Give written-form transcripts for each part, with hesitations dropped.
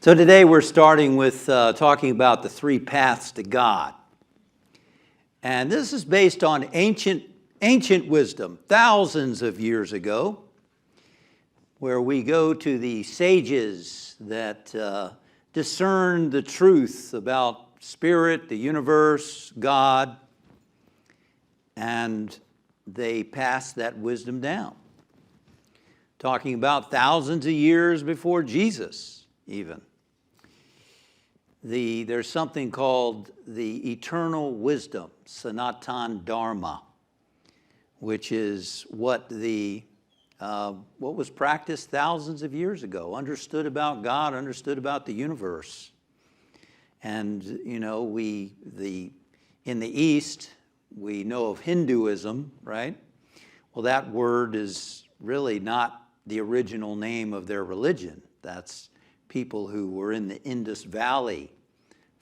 So today we're starting with talking about the three paths to God. And this is based on ancient wisdom, thousands of years ago, where we go to the sages that discern the truth about spirit, the universe, God, and they pass that wisdom down. Talking about thousands of years before Jesus, even. There's something called the eternal wisdom, Sanatan Dharma, which is what was practiced thousands of years ago, understood about God, understood about the universe. And, you know, in the East, we know of Hinduism, right? Well, that word is really not the original name of their religion. That's people who were in the Indus Valley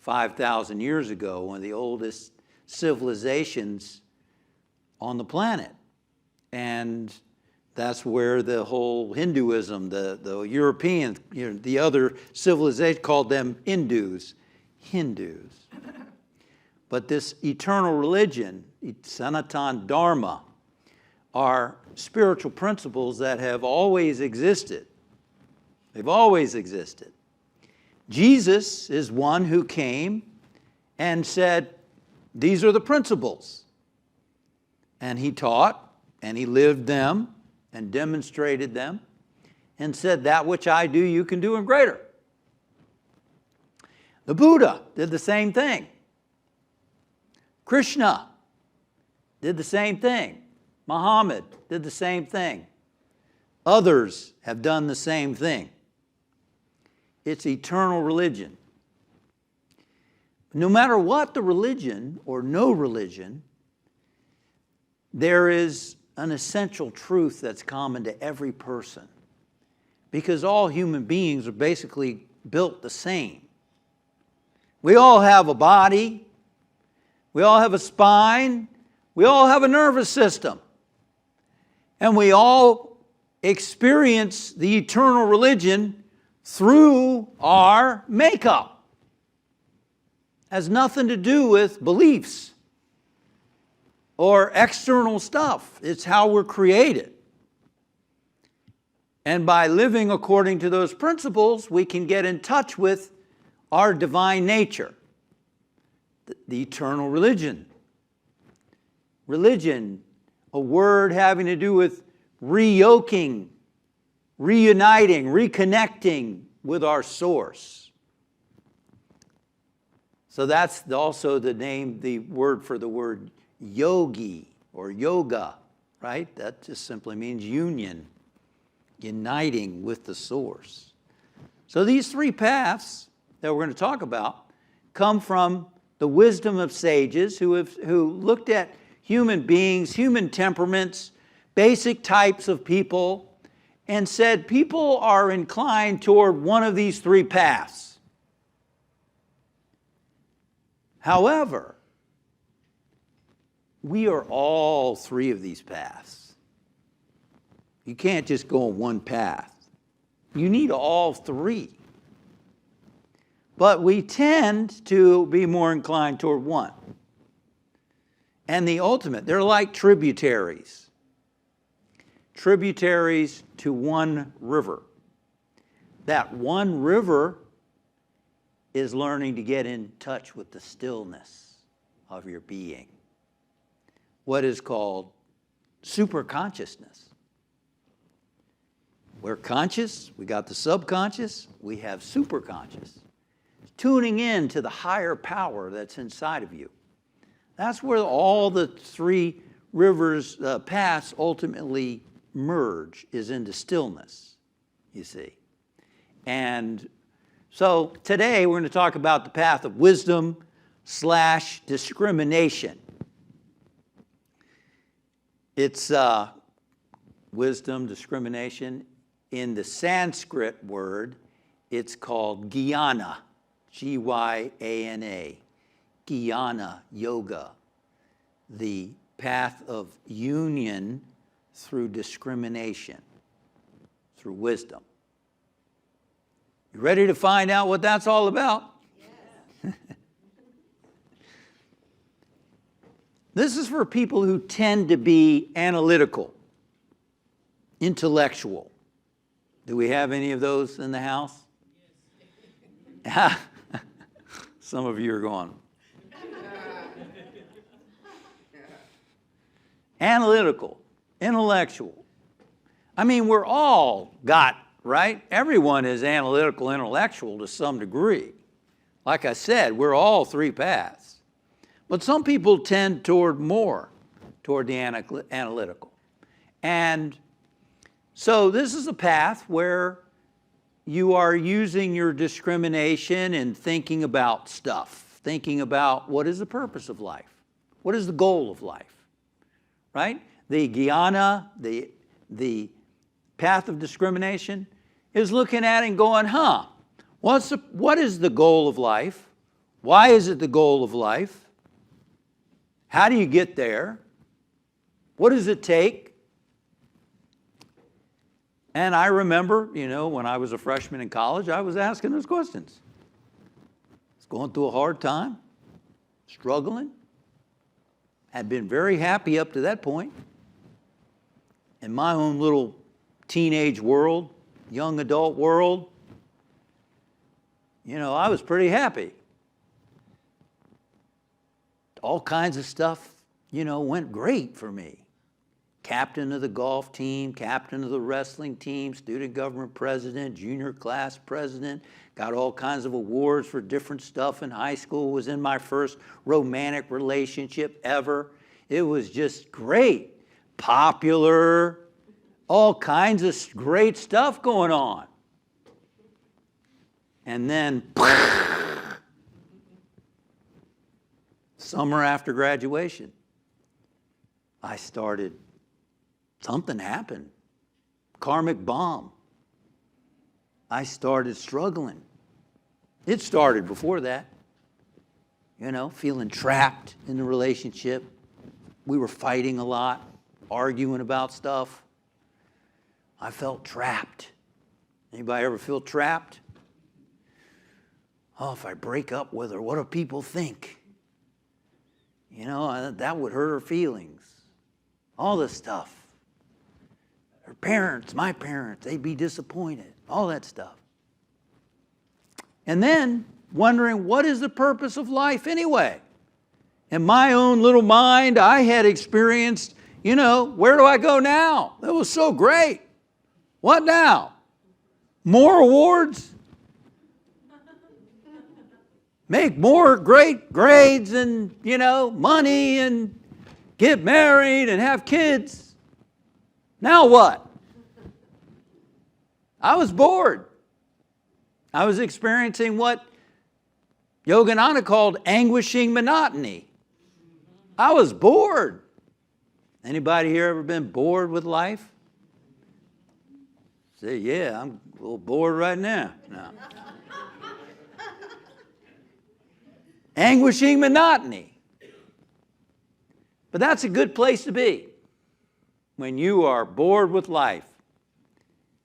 5,000 years ago, one of the oldest civilizations on the planet. And that's where the whole Hinduism, the Europeans, the other civilization called them Hindus. But this eternal religion, Sanatan Dharma, are spiritual principles that have always existed. They've always existed. Jesus is one who came and said, these are the principles. And he taught, and he lived them, and demonstrated them, and said, that which I do, you can do and greater. The Buddha did the same thing. Krishna did the same thing. Muhammad did the same thing. Others have done the same thing. It's eternal religion. No matter what the religion or no religion, there is an essential truth that's common to every person. Because all human beings are basically built the same. We all have a body. We all have a spine. We all have a nervous system. And we all experience the eternal religion through our makeup. Has nothing to do with beliefs or external stuff. It's how we're created. And by living according to those principles, we can get in touch with our divine nature, the eternal religion. Religion, a word having to do with reyoking, reuniting, reconnecting with our source. So that's also the word for the word yogi or yoga, right? That just simply means union, uniting with the source. So these three paths that we're going to talk about come from the wisdom of sages who looked at human beings, human temperaments, basic types of people, and said people are inclined toward one of these three paths. However, we are all three of these paths. You can't just go on one path. You need all three. But we tend to be more inclined toward one. And the ultimate, they're like tributaries. Tributaries to one river. That one river is learning to get in touch with the stillness of your being. What is called superconsciousness. We're conscious, we got the subconscious, we have superconscious. Tuning in to the higher power that's inside of you. That's where all the three rivers, paths ultimately merge, is into stillness, you see. And so today we're going to talk about the path of wisdom / discrimination. It's wisdom, discrimination. In the Sanskrit word, it's called jnana, G-Y-A-N-A, jnana yoga, the path of union through discrimination, through wisdom. You ready to find out what that's all about? Yes. This is for people who tend to be analytical, intellectual. Do we have any of those in the house? Yes. Some of you are going. Analytical, intellectual. I mean, we're all got, right? Everyone is analytical, intellectual to some degree. Like I said, we're all three paths. But some people tend toward the analytical. And so this is a path where you are using your discrimination and thinking about stuff, thinking about what is the purpose of life? What is the goal of life? Right? The jnana, the path of discrimination, is looking at it and going, what is the goal of life? Why is it the goal of life? How do you get there? What does it take? And I remember, when I was a freshman in college, I was asking those questions. I was going through a hard time, struggling. Had been very happy up to that point. In my own little teenage world, young adult world, I was pretty happy. All kinds of stuff, went great for me. Captain of the golf team, captain of the wrestling team, student government president, junior class president, got all kinds of awards for different stuff in high school, was in my first romantic relationship ever. It was just great, popular, all kinds of great stuff going on. And then, summer after graduation, something happened. Karmic bomb. I started struggling. It started before that. Feeling trapped in the relationship. We were fighting a lot, arguing about stuff. I felt trapped. Anybody ever feel trapped? Oh, if I break up with her, what do people think? That would hurt her feelings. All this stuff. Her parents, my parents, they'd be disappointed. All that stuff. And then wondering, what is the purpose of life anyway? In my own little mind, I had experienced, where do I go now? That was so great. What now? More awards? Make more great grades and, money and get married and have kids. Now what? I was bored. I was experiencing what Yogananda called anguishing monotony. I was bored. Anybody here ever been bored with life? Say, yeah, I'm a little bored right now. No. Anguishing monotony. But that's a good place to be when you are bored with life.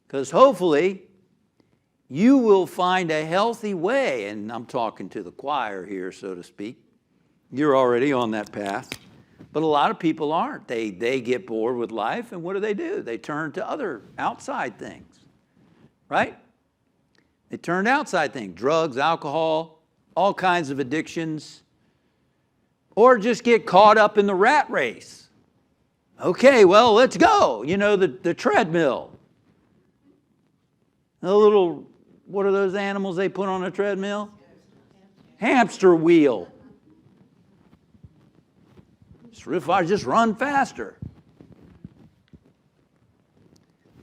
Because hopefully you will find a healthy way, and I'm talking to the choir here, so to speak. You're already on that path. But a lot of people aren't. They get bored with life, and what do? They turn to other outside things, right? They turn to outside things, drugs, alcohol, all kinds of addictions, or just get caught up in the rat race. Okay, well, let's go. The treadmill. The little, what are those animals they put on a treadmill? Hamster wheel. If I just run faster.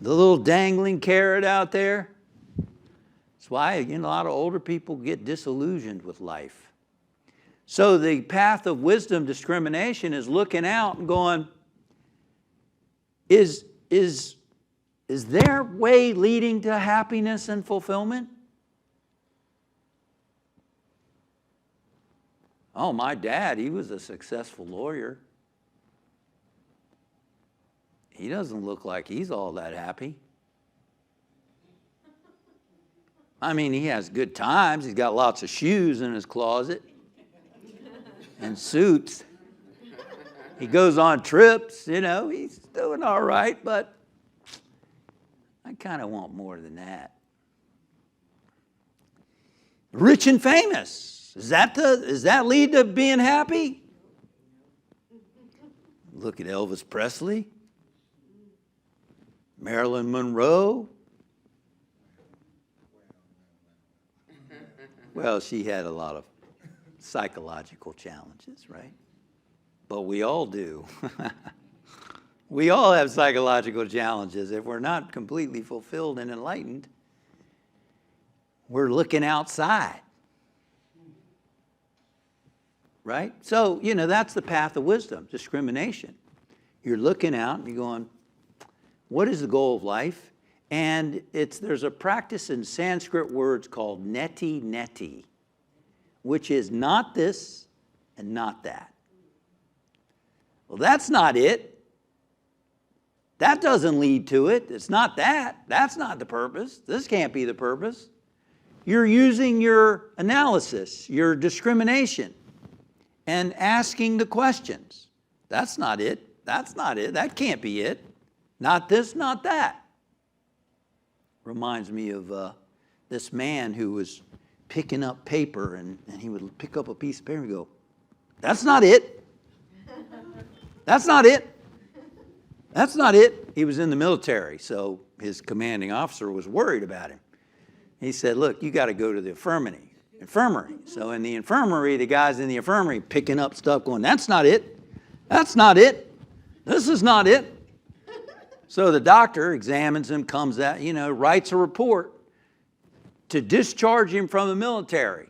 The little dangling carrot out there. That's why, a lot of older people get disillusioned with life. So the path of wisdom discrimination is looking out and going, is their way leading to happiness and fulfillment? Oh, my dad, he was a successful lawyer. He doesn't look like he's all that happy. I mean, he has good times. He's got lots of shoes in his closet and suits. He goes on trips, he's doing all right, but I kind of want more than that. Rich and famous. Does that lead to being happy? Look at Elvis Presley, Marilyn Monroe. Well, she had a lot of psychological challenges, right? But we all do. We all have psychological challenges. If we're not completely fulfilled and enlightened, we're looking outside. Right? So, that's the path of wisdom, discrimination. You're looking out and you're going, what is the goal of life? And there's a practice in Sanskrit words called neti neti, which is not this and not that. Well, that's not it. That doesn't lead to it. It's not that. That's not the purpose. This can't be the purpose. You're using your analysis, your discrimination, and asking the questions. That's not it. That's not it. That can't be it. Not this, not that. Reminds me of this man who was picking up paper, and he would pick up a piece of paper and go, that's not it. That's not it. That's not it. He was in the military, so his commanding officer was worried about him. He said, look, you got to go to the infirmary. So in the infirmary, the guys in the infirmary picking up stuff going, that's not it. That's not it. This is not it. So the doctor examines him, comes out, writes a report to discharge him from the military.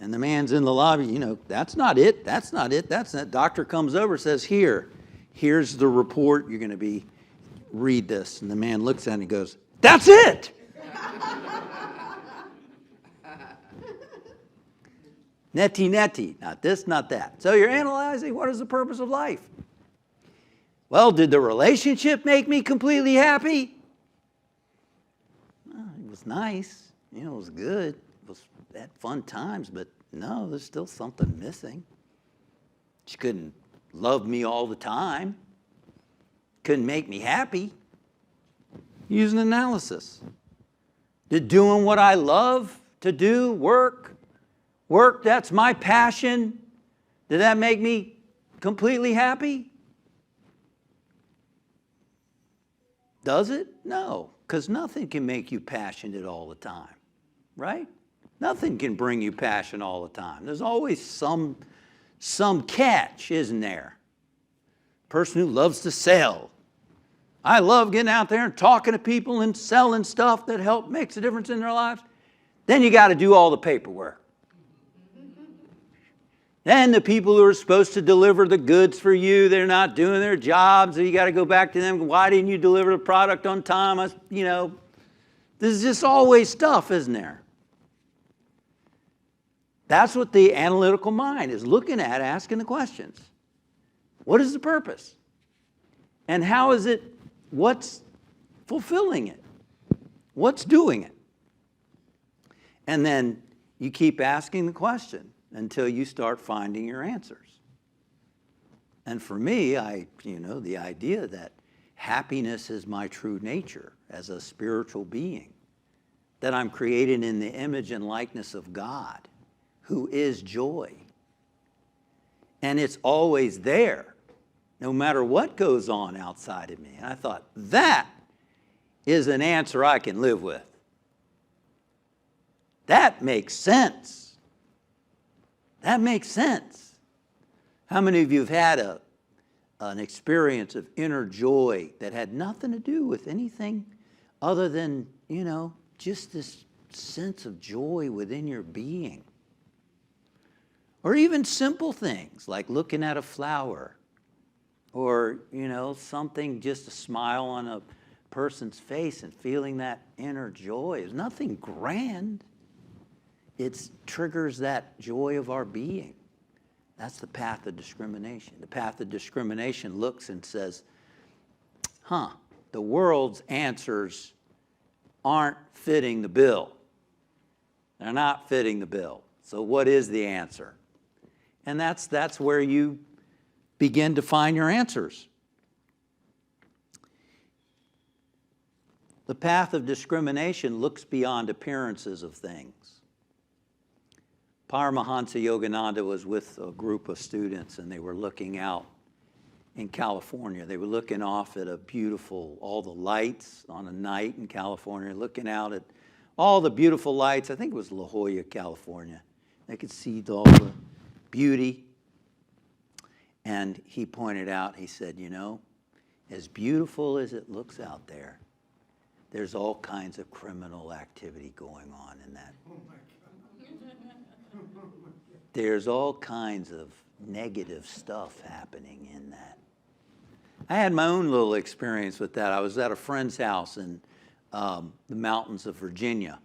And the man's in the lobby, that's not it. That's not it. That's not. Doctor comes over, says, here's the report. You're going to read this. And the man looks at it and he goes, that's it. Neti neti, not this, not that. So you're analyzing what is the purpose of life. Well, did the relationship make me completely happy? Well, it was nice. It was good. Had fun times, but no, there's still something missing. She couldn't love me all the time. Couldn't make me happy. Use an analysis. Did doing what I love to do, work, that's my passion, did that make me completely happy? Does it? No, because nothing can make you passionate all the time, right? Nothing can bring you passion all the time. There's always some catch, isn't there? Person who loves to sell. I love getting out there and talking to people and selling stuff that makes a difference in their lives. Then you got to do all the paperwork. Then the people who are supposed to deliver the goods for you, they're not doing their jobs, so you got to go back to them. Why didn't you deliver the product on time? There's just always stuff, isn't there? That's what the analytical mind is looking at, asking the questions. What is the purpose? And how is it, what's fulfilling it? What's doing it? And then you keep asking the question until you start finding your answers. And for me, the idea that happiness is my true nature as a spiritual being, that I'm created in the image and likeness of God, who is joy. And it's always there, no matter what goes on outside of me. And I thought, that is an answer I can live with. That makes sense. That makes sense. How many of you have had an experience of inner joy that had nothing to do with anything other than, just this sense of joy within your being? Or even simple things like looking at a flower or, something, just a smile on a person's face and feeling that inner joy. There's nothing grand. It triggers that joy of our being. That's the path of discrimination. The path of discrimination looks and says, the world's answers aren't fitting the bill. They're not fitting the bill. So what is the answer? And that's where you begin to find your answers. The path of discrimination looks beyond appearances of things. Paramahansa Yogananda was with a group of students, and they were looking out in California. They were looking off at a beautiful, all the lights on a night in California, looking out at all the beautiful lights. I think it was La Jolla, California. They could see all the beauty. And he pointed out, he said, you know, as beautiful as it looks out there, there's all kinds of criminal activity going on in that. There's all kinds of negative stuff happening in that. I had my own little experience with that. I was at a friend's house in the mountains of Virginia.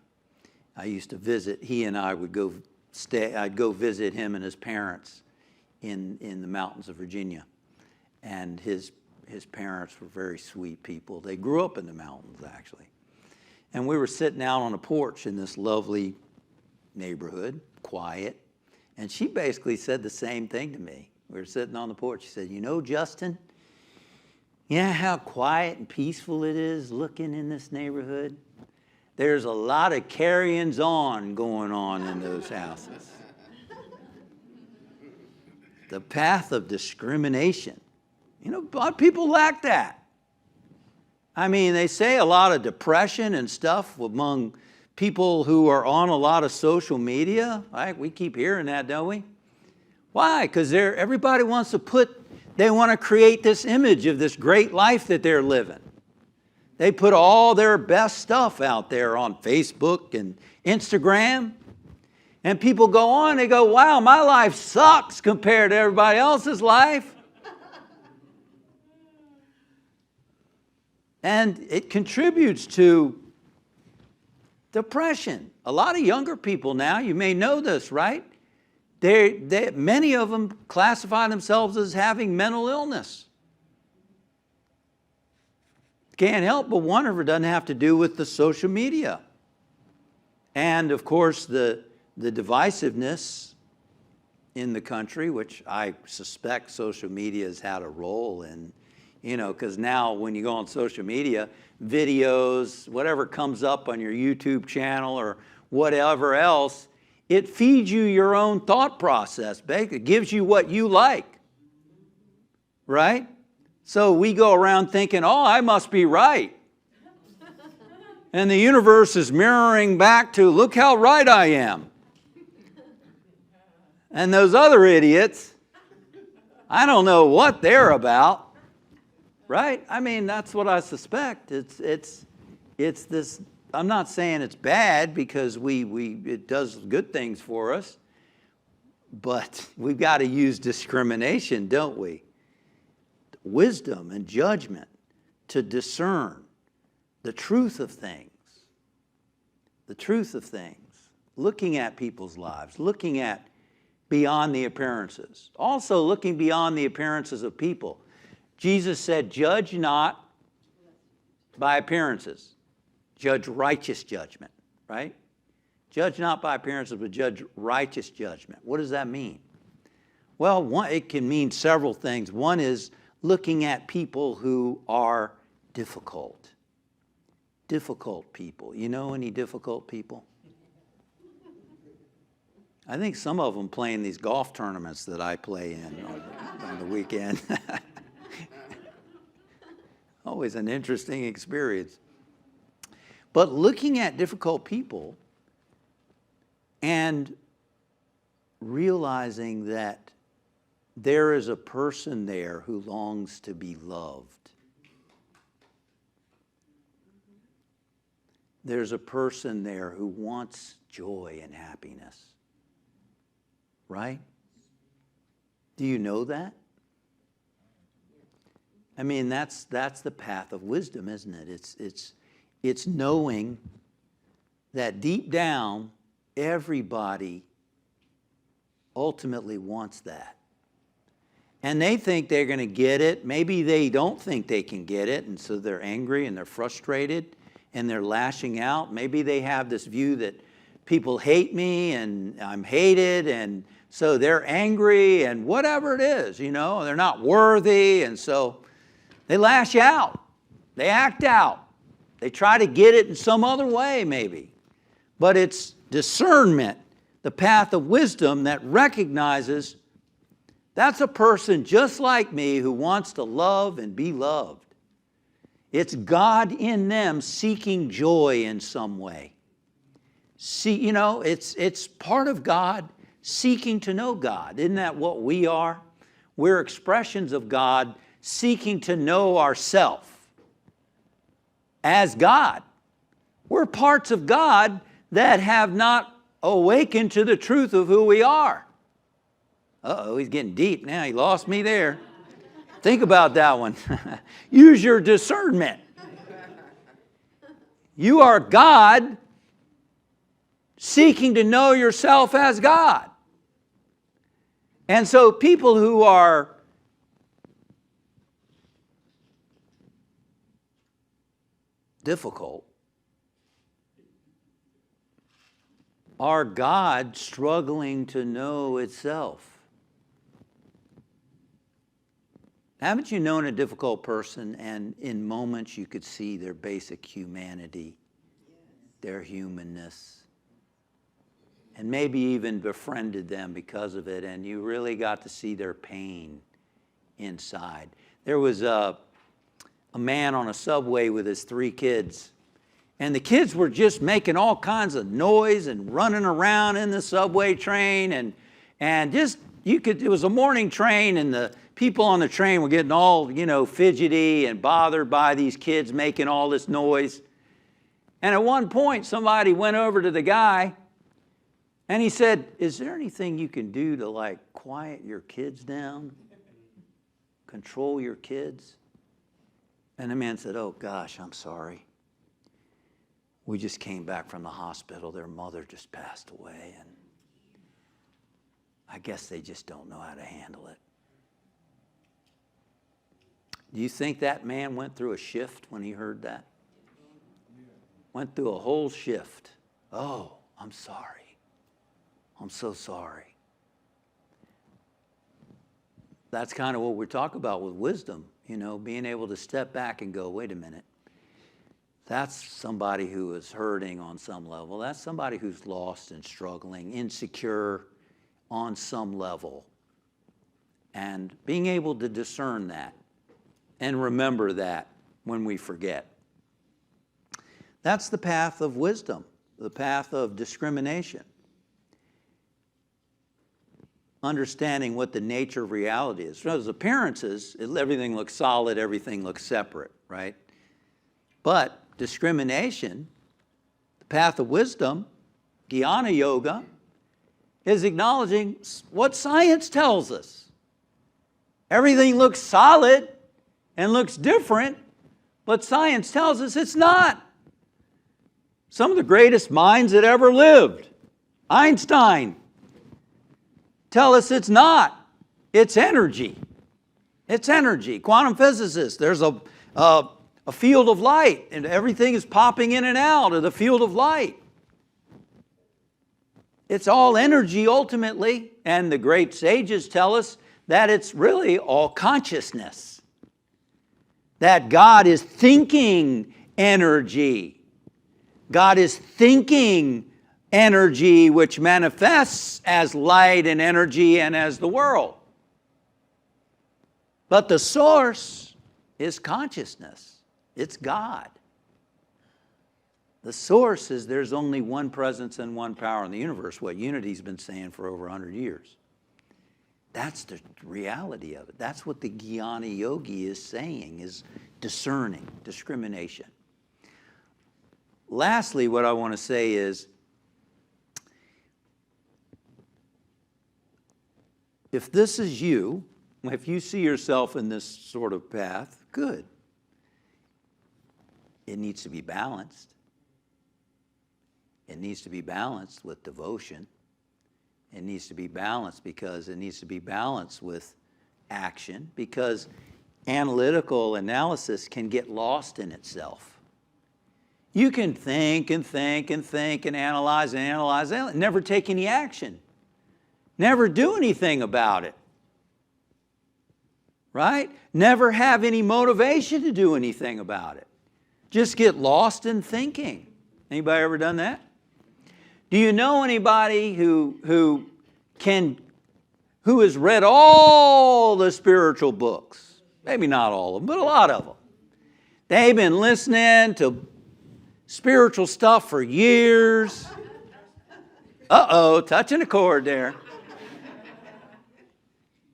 I used to visit. He and I would go stay. I'd go visit him and his parents in the mountains of Virginia. And his parents were very sweet people. They grew up in the mountains, actually. And we were sitting out on a porch in this lovely neighborhood, quiet. And she basically said the same thing to me. We were sitting on the porch. She said, you know, Justin, you know how quiet and peaceful it is looking in this neighborhood? There's a lot of carryings on going on in those houses. The path of discrimination. You know, a lot of people lack that. I mean, they say a lot of depression and stuff among people who are on a lot of social media. Right? We keep hearing that, don't we? Why? Because everybody wants to they want to create this image of this great life that they're living. They put all their best stuff out there on Facebook and Instagram. And people go on, they go, wow, my life sucks compared to everybody else's life. And it contributes to depression. A lot of younger people now, you may know this, right? Many of them classify themselves as having mental illness. Can't help but wonder if it doesn't have to do with the social media. And of course, the divisiveness in the country, which I suspect social media has had a role in, you know, because now when you go on social media, videos, whatever comes up on your YouTube channel or whatever else, it feeds you your own thought process. Basically, it gives you what you like, right? So we go around thinking, oh, I must be right. And the universe is mirroring back to, look how right I am. And those other idiots, I don't know what they're about. Right? I mean, that's what I suspect. It's this, I'm not saying it's bad because it does good things for us, but we've got to use discrimination, don't we? Wisdom and judgment to discern the truth of things. The truth of things. Looking at people's lives, looking at beyond the appearances. Also looking beyond the appearances of people. Jesus said, judge not by appearances. Judge righteous judgment, right? Judge not by appearances, but judge righteous judgment. What does that mean? Well, it can mean several things. One is looking at people who are difficult. Difficult people. You know any difficult people? I think some of them play in these golf tournaments that I play in on the weekend. Always an interesting experience. But looking at difficult people and realizing that there is a person there who longs to be loved. There's a person there who wants joy and happiness. Right? Do you know that? I mean, that's the path of wisdom, isn't it? It's knowing that deep down, everybody ultimately wants that. And they think they're going to get it. Maybe they don't think they can get it, and so they're angry and they're frustrated and they're lashing out. Maybe they have this view that people hate me and I'm hated, and so they're angry and whatever it is, you know, they're not worthy, and so they lash out, they act out, they try to get it in some other way maybe. But it's discernment, the path of wisdom that recognizes that's a person just like me who wants to love and be loved. It's God in them seeking joy in some way. See, you know, it's part of God seeking to know God. Isn't that what we are? We're expressions of God seeking to know ourselves as God. We're parts of God that have not awakened to the truth of who we are. Uh-oh, he's getting deep now. He lost me there. Think about that one. Use your discernment. You are God seeking to know yourself as God. And so people who are difficult are God struggling to know itself. Haven't you known a difficult person and in moments you could see their basic humanity, their humanness, and maybe even befriended them because of it, and you really got to see their pain inside? There was a man on a subway with his 3 kids, and the kids were just making all kinds of noise and running around in the subway train, and just, it was a morning train, and the people on the train were getting all, you know, fidgety and bothered by these kids making all this noise. And at one point, somebody went over to the guy and he said, "Is there anything you can do to, like, quiet your kids down? Control your kids?" And the man said, "Oh gosh, I'm sorry. We just came back from the hospital. Their mother just passed away, and I guess they just don't know how to handle it." Do you think that man went through a shift when he heard that? Went through a whole shift. "Oh, I'm sorry. I'm so sorry." That's kind of what we're talking about with wisdom, you know, being able to step back and go, wait a minute. That's somebody who is hurting on some level. That's somebody who's lost and struggling, insecure on some level. And being able to discern that and remember that when we forget. That's the path of wisdom, the path of discrimination. Understanding what the nature of reality is. As appearances, everything looks solid, everything looks separate, right? But discrimination, the path of wisdom, Jnana Yoga, is acknowledging what science tells us. Everything looks solid and looks different, but science tells us it's not. Some of the greatest minds that ever lived, Einstein, tell us it's not. It's energy. It's energy. Quantum physicists, there's a field of light, and everything is popping in and out of the field of light. It's all energy ultimately, and the great sages tell us that it's really all consciousness. That God is thinking energy. God is thinking energy which manifests as light and energy and as the world. But the source is consciousness. It's God. The source is there's only one presence and one power in the universe, what Unity's been saying for over 100 years. That's the reality of it. That's what the Jnana Yogi is saying, is discerning, discrimination. Lastly, what I want to say is, if this is you, if you see yourself in this sort of path, good. It needs to be balanced. It needs to be balanced with devotion. It needs to be balanced because it needs to be balanced with action, because analytical analysis can get lost in itself. You can think and think and think and analyze, and never take any action. Never do anything about it. Right? Never have any motivation to do anything about it. Just get lost in thinking. Anybody ever done that? Do you know anybody who has read all the spiritual books? Maybe not all of them, but a lot of them. They've been listening to spiritual stuff for years. Uh-oh, touching a chord there.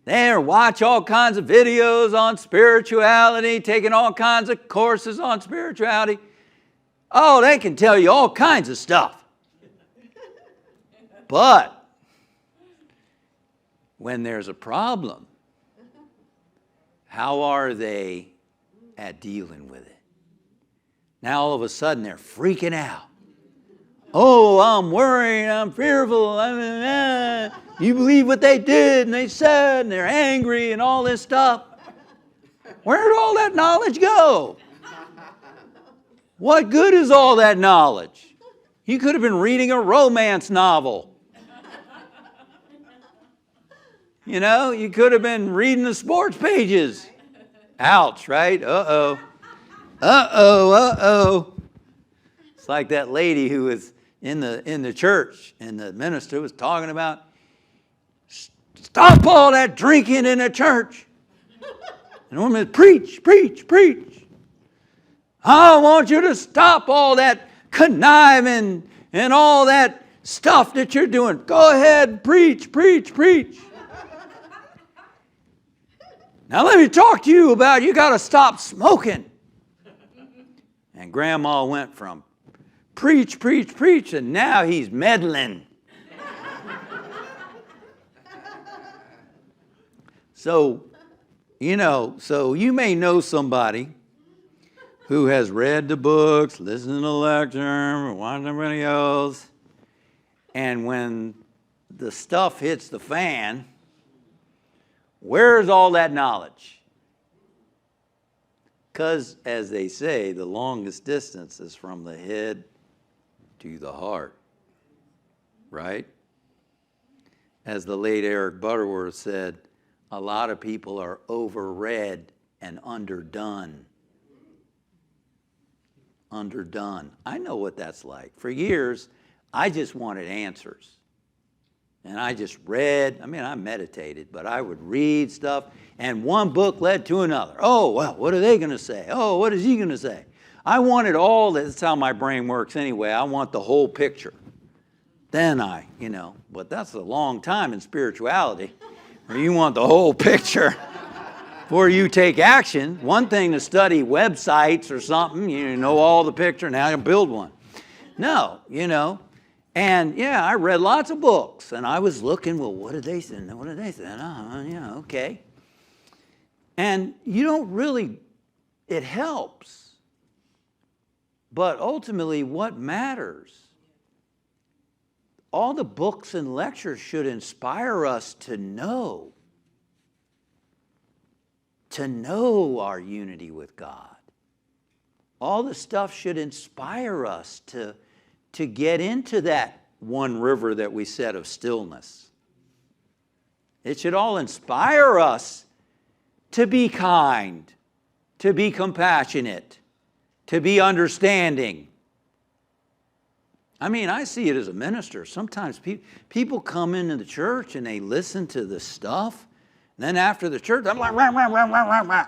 They watch all kinds of videos on spirituality, taking all kinds of courses on spirituality. Oh, they can tell you all kinds of stuff. But when there's a problem, how are they at dealing with it? Now all of a sudden they're freaking out. Oh, I'm worried, I'm fearful. You believe what they did and they said, and they're angry and all this stuff. Where did all that knowledge go? What good is all that knowledge? You could have been reading a romance novel. You know, you could have been reading the sports pages. Ouch, right? Uh-oh. Uh-oh, uh-oh. It's like that lady who was in the church, and the minister was talking about, stop all that drinking in the church. And the woman said, preach, preach, preach. I want you to stop all that conniving and all that stuff that you're doing. Go ahead, preach, preach, preach. Now let me talk to you about you got to stop smoking. And Grandma went from preach, preach, preach, and now he's meddling. So you may know somebody who has read the books, listened to the lecture, watched the videos, and when the stuff hits the fan, where's all that knowledge? Because, as they say, the longest distance is from the head to the heart, right? As the late Eric Butterworth said, a lot of people are overread and underdone. Underdone. I know what that's like. For years, I just wanted answers. And I just read, I meditated, but I would read stuff, and one book led to another. Oh, well, what are they going to say? Oh, what is he going to say? I wanted all that. That's how my brain works anyway. I want the whole picture. Then but that's a long time in spirituality, where you want the whole picture before you take action. One thing to study websites or something, you know all the picture, now you build one. No, And yeah, I read lots of books, and I was looking, well, what did they say? What did they say? Okay. And you don't really, it helps. But ultimately, what matters? All the books and lectures should inspire us to know our unity with God. All the stuff should inspire us to get into that one river that we said of stillness. It should all inspire us to be kind, to be compassionate, to be understanding. I see it as a minister. Sometimes people come into the church and they listen to the stuff, and then after the church, I'm like, rah, rah, rah, rah, rah, rah.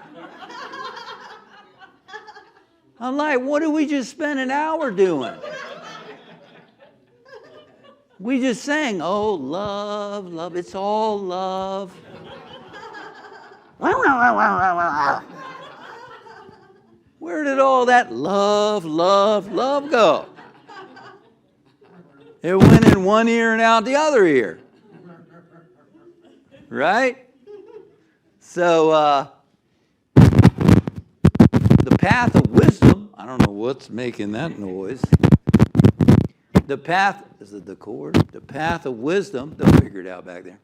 I'm like, what did we just spend an hour doing? We just sang, oh, love, love, it's all love. Where did all that love, love, love go? It went in one ear and out the other ear. Right? So, the path of wisdom, I don't know what's making that noise. The path, is it the chord? The path of wisdom, they'll figure it out back there.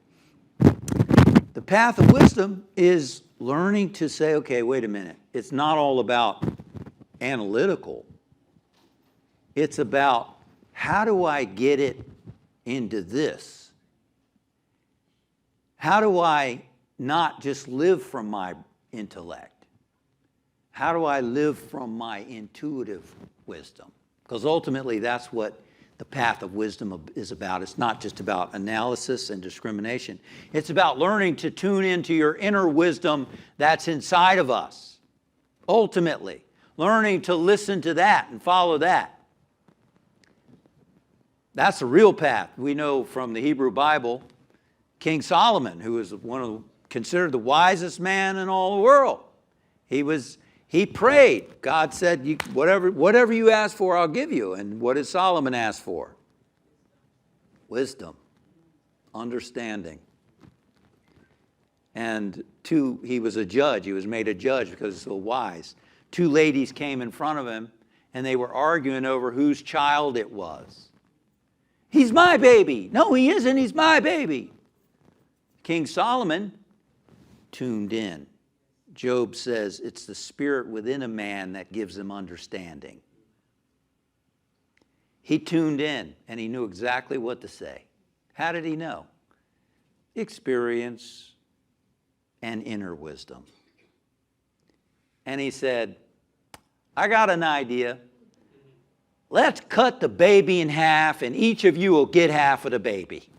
The path of wisdom is learning to say, okay, wait a minute. It's not all about analytical. It's about, how do I get it into this? How do I not just live from my intellect? How do I live from my intuitive wisdom? Because ultimately that's what the path of wisdom is about. It's not just about analysis and discrimination. It's about learning to tune into your inner wisdom that's inside of us. Ultimately, learning to listen to that and follow that. That's the real path. We know from the Hebrew Bible, King Solomon, who is considered the wisest man in all the world. He prayed. God said, whatever you ask for, I'll give you. And what did Solomon ask for? Wisdom, understanding. And he was a judge. He was made a judge because he's so wise. 2 ladies came in front of him, and they were arguing over whose child it was. He's my baby. No, he isn't. He's my baby. King Solomon tuned in. Job says it's the spirit within a man that gives him understanding. He tuned in and he knew exactly what to say. How did he know? Experience and inner wisdom. And he said, I got an idea. Let's cut the baby in half and each of you will get half of the baby.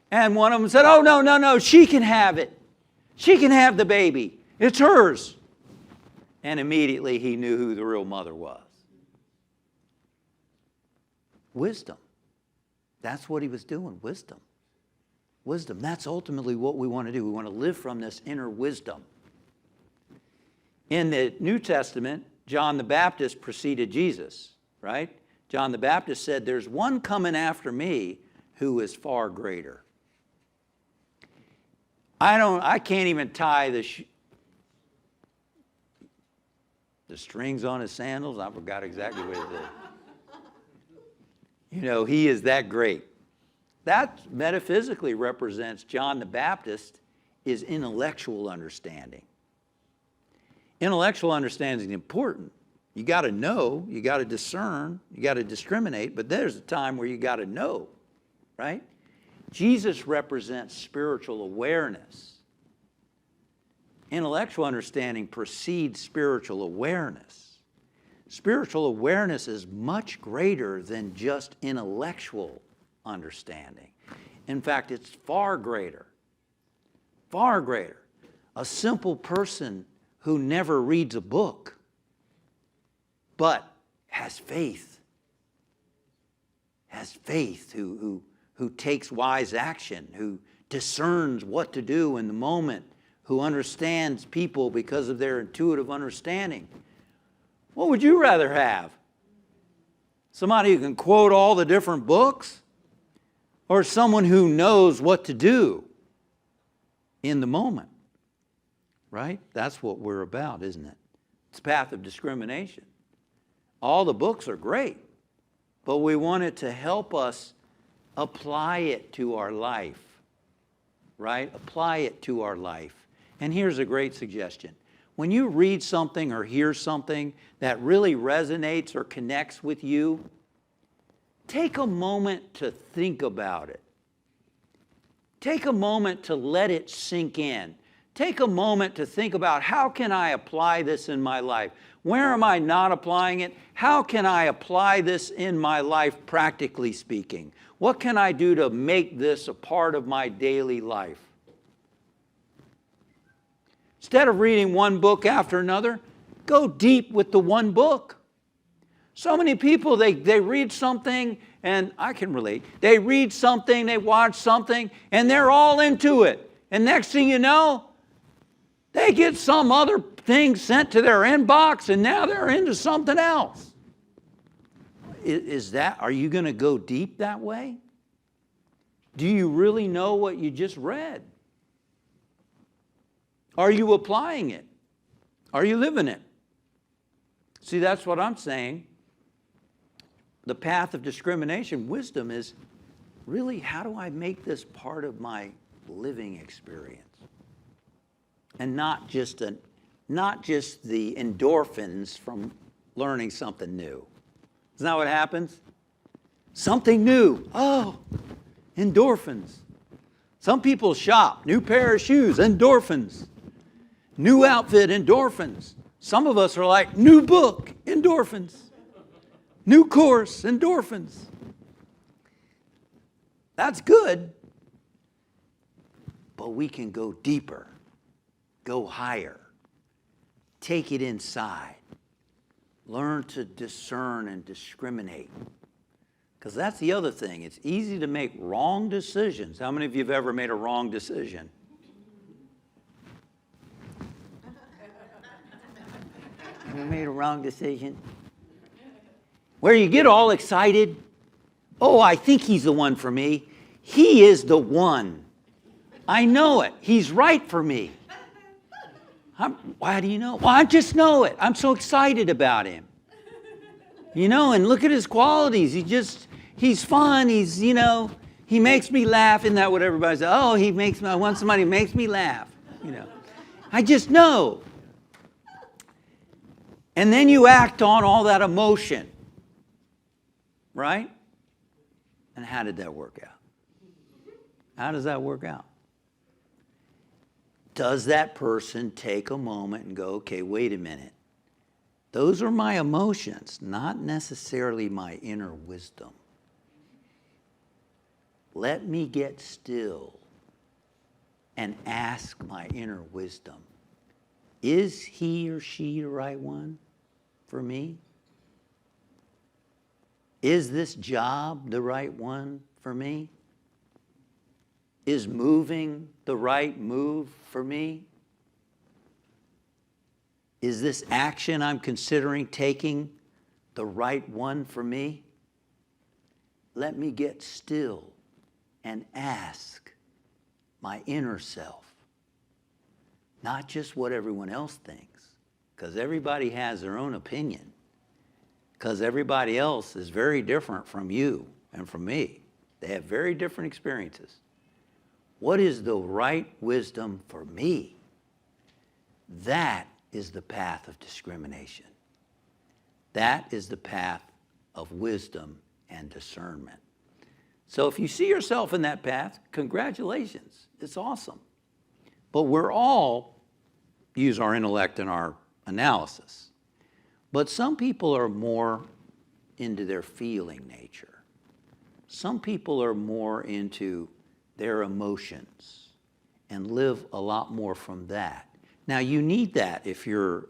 And one of them said, oh, no, she can have it. She can have the baby. It's hers. And immediately he knew who the real mother was. Wisdom. That's what he was doing, wisdom. Wisdom. That's ultimately what we want to do. We want to live from this inner wisdom. In the New Testament, John the Baptist preceded Jesus, right? John the Baptist said, there's one coming after me who is far greater. I can't even tie the strings on his sandals. I forgot exactly what it is. You know, he is that great. That metaphysically represents John the Baptist is intellectual understanding. Intellectual understanding is important. You got to know, you got to discern, you got to discriminate, but there's a time where you got to know, right? Jesus represents spiritual awareness. Intellectual understanding precedes spiritual awareness. Spiritual awareness is much greater than just intellectual understanding. In fact, it's far greater. Far greater. A simple person who never reads a book, but has faith, who takes wise action, who discerns what to do in the moment, who understands people because of their intuitive understanding. What would you rather have? Somebody who can quote all the different books? Or someone who knows what to do in the moment? Right? That's what we're about, isn't it? It's a path of discrimination. All the books are great, but we want it to help us apply it to our life, right? Apply it to our life. And here's a great suggestion. When you read something or hear something that really resonates or connects with you, take a moment to think about it. Take a moment to let it sink in. Take a moment to think about, how can I apply this in my life? Where am I not applying it? How can I apply this in my life, practically speaking? What can I do to make this a part of my daily life? Instead of reading one book after another, go deep with the one book. So many people, they read something, and I can relate. They read something, they watch something, and they're all into it. And next thing you know, they get some other thing sent to their inbox, and now they're into something else. Are you going to go deep that way? Do you really know what you just read? Are you applying it? Are you living it? See, that's what I'm saying. The path of discrimination, wisdom is really, how do I make this part of my living experience? And not just the endorphins from learning something new. Isn't that what happens? Something new. Oh, endorphins. Some people shop. New pair of shoes, endorphins. New outfit, endorphins. Some of us are like, new book, endorphins. New course, endorphins. That's good. But we can go deeper, go higher, take it inside, learn to discern and discriminate. Because that's the other thing. It's easy to make wrong decisions. How many of you have ever made a wrong decision? Ever made a wrong decision? Where you get all excited. Oh, I think he's the one for me. He is the one. I know it. He's right for me. Why do you know? Well, I just know it. I'm so excited about him. You know, and look at his qualities. He's fun. He makes me laugh. Isn't that what everybody says? Oh, I want somebody who makes me laugh. I just know. And then you act on all that emotion. Right? And how did that work out? How does that work out? Does that person take a moment and go, okay, wait a minute. Those are my emotions, not necessarily my inner wisdom. Let me get still and ask my inner wisdom. Is he or she the right one for me? Is this job the right one for me? Is moving the right move for me? Is this action I'm considering taking the right one for me? Let me get still and ask my inner self, not just what everyone else thinks, because everybody has their own opinion, because everybody else is very different from you and from me. They have very different experiences. What is the right wisdom for me? That is the path of discrimination. That is the path of wisdom and discernment. So if you see yourself in that path, congratulations. It's awesome. But we're all use our intellect in our analysis. But some people are more into their feeling nature. Some people are more into their emotions and live a lot more from that. Now, you need that if your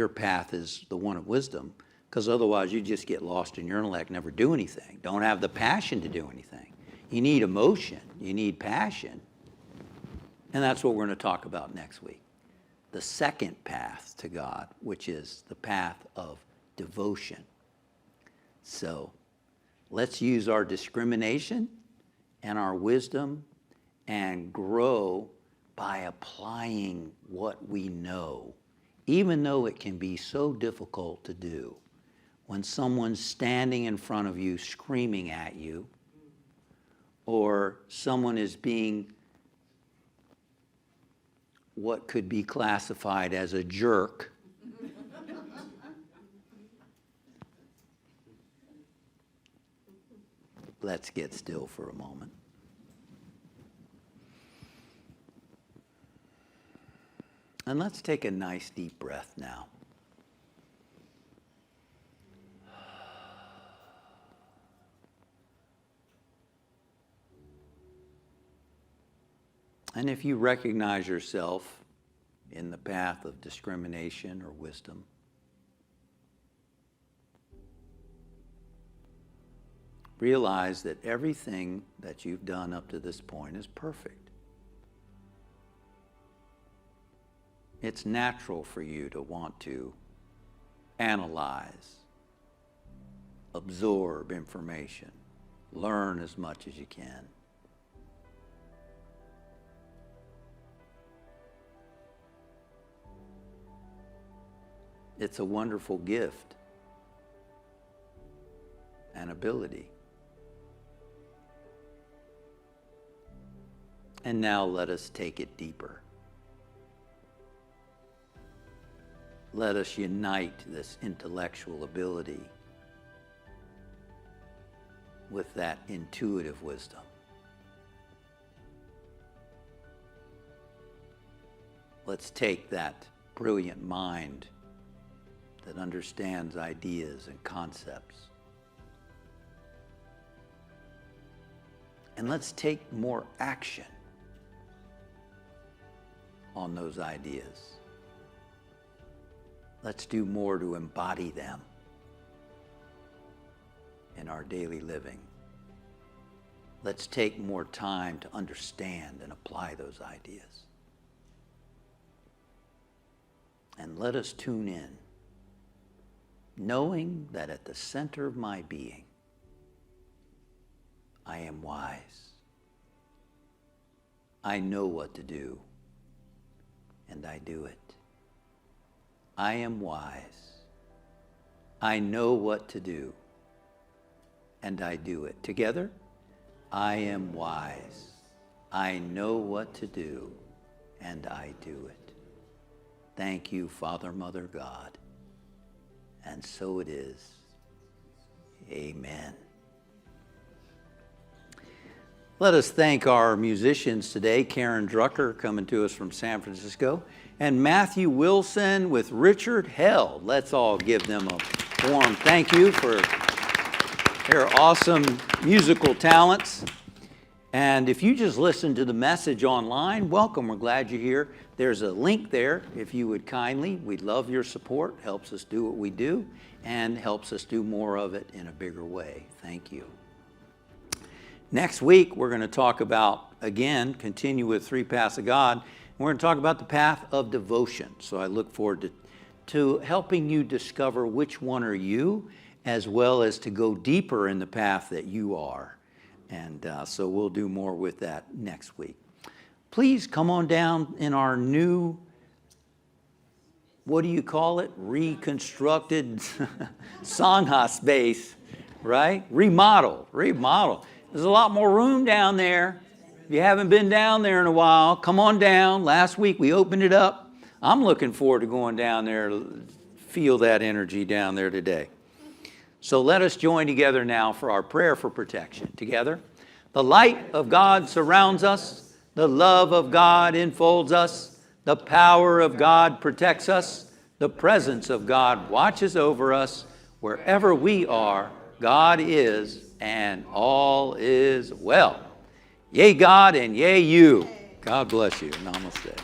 path is the one of wisdom, because otherwise you just get lost in your intellect, never do anything, don't have the passion to do anything. You need emotion, you need passion, and that's what we're going to talk about next week. The second path to God, which is the path of devotion. So let's use our discrimination and our wisdom and grow by applying what we know, even though it can be so difficult to do. When someone's standing in front of you screaming at you, or someone is being what could be classified as a jerk, let's get still for a moment. And let's take a nice deep breath now. And if you recognize yourself in the path of discrimination or wisdom, realize that everything that you've done up to this point is perfect. It's natural for you to want to analyze, absorb information, learn as much as you can. It's a wonderful gift and ability. And now let us take it deeper. Let us unite this intellectual ability with that intuitive wisdom. Let's take that brilliant mind that understands ideas and concepts, and let's take more action on those ideas. Let's do more to embody them in our daily living. Let's take more time to understand and apply those ideas. And let us tune in, knowing that at the center of my being, I am wise. I know what to do, and I do it. I am wise. I know what to do, and I do it. Together, I am wise. I know what to do, and I do it. Thank you, Father, Mother, God. And so it is. Amen. Let us thank our musicians today, Karen Drucker coming to us from San Francisco, and Matthew Wilson with Richard Held. Let's all give them a warm thank you for their awesome musical talents. And if you just listened to the message online, welcome. We're glad you're here. There's a link there if you would kindly. We'd love your support. Helps us do what we do and helps us do more of it in a bigger way. Thank you. Next week, we're going to talk about, again, continue with 3 Paths of God. We're going to talk about the path of devotion. So I look forward to helping you discover which one are you, as well as to go deeper in the path that you are. And so we'll do more with that next week. Please come on down in our new, what do you call it? Reconstructed Sangha space, right? Remodel. There's a lot more room down there. If you haven't been down there in a while, come on down. Last week we opened it up. I'm looking forward to going down there to feel that energy down there today. So let us join together now for our prayer for protection. Together. The light of God surrounds us. The love of God enfolds us. The power of God protects us. The presence of God watches over us. Wherever we are, God is, and all is well. Yea, God, and yea, you. God bless you. Namaste.